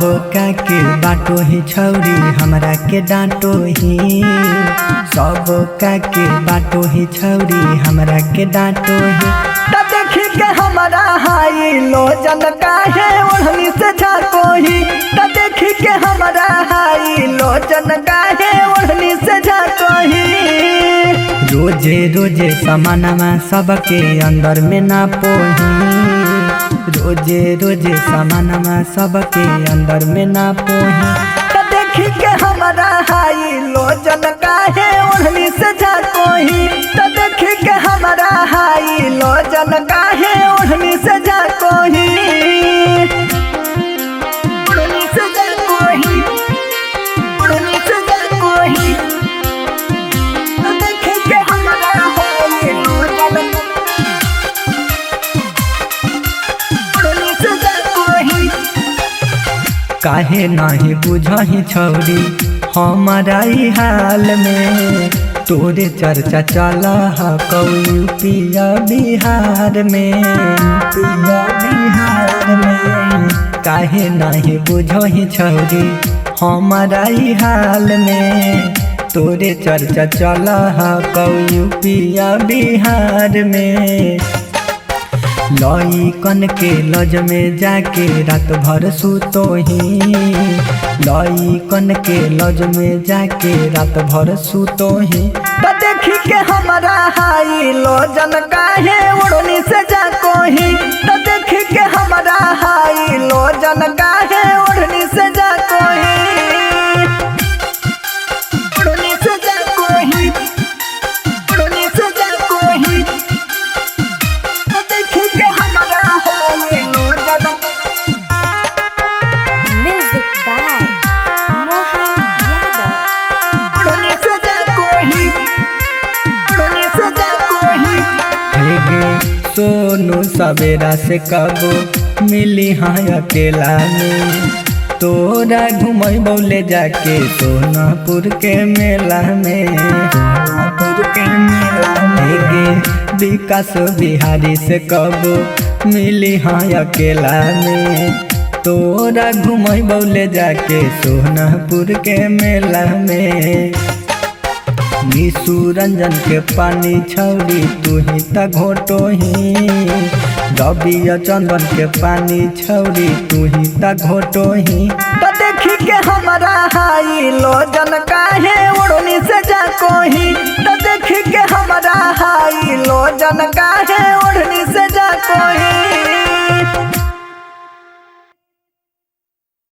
का के बाटो ही छौरी हमरा के डांटो ही। सब का के बाटो ही छौरी हमरा के डांटो ही। त देखी के हमरा हाई लो जन काहे ओढ़नी से झाको ही। त देखी के हमरा हाई लो जन काहे ओढ़नी से झाको ही। रोजे रोजे समानमा सबके अंदर में ना पोही। रोजे रोजे समानमा सबके अंदर में ना पोही। त देखी के हमरा हाई लो जन काहे ओढ़नी से झाकोही। त देखी के हमरा हाई लो जन काहे ओढ़नी से झाकोही। ओढ़नी से झाकोही, ओढ़नी से झाकोही। त देखी के हमरा हाई लो जन काहे नाही बुझही छौरी हमारा ई हाल में। तोरे चर्चा चला यूपिया बिहार में, पिया बिहार में। काहे नाही बुझही छौरी हमारा ई हाल में। तोरे चर्चा चला यूपिया बिहार में। लइकन के लज में जाके रात भर सुतो ही। लइकन के लज में जाके रात भर सुतो ही। त देखी के हमरा हाई लो जन काहे ओढ़नी से जाको ही। त देखी के हमरा हाई लो जन काहे ओढ़नी से जाको ही। ओढ़नी से जाको ही, ओढ़नी से जाको ही। Music by Mohan Yadav. Sonu सवेरा से कबो मिली हाँ अकेला में। तोरा घुमई बोले जाके सोनापुर के मेला में। सोनापुर के मेला में विकास बिहारी से कबो मिली हाँ अकेला में। तोरा घुमई बोले जाके सोनापुर के मेला में। निशु रंजन के पानी छौरी तू ही त घोटो ही। रवि चंदन के पानी छौरी तू ही त घोटो ही। त देखी के हमरा हाई लो जन काहे ओढ़नी से जाको ही। त देखी के हमरा हाई लो जन काहे ओढ़नी से जाको ही।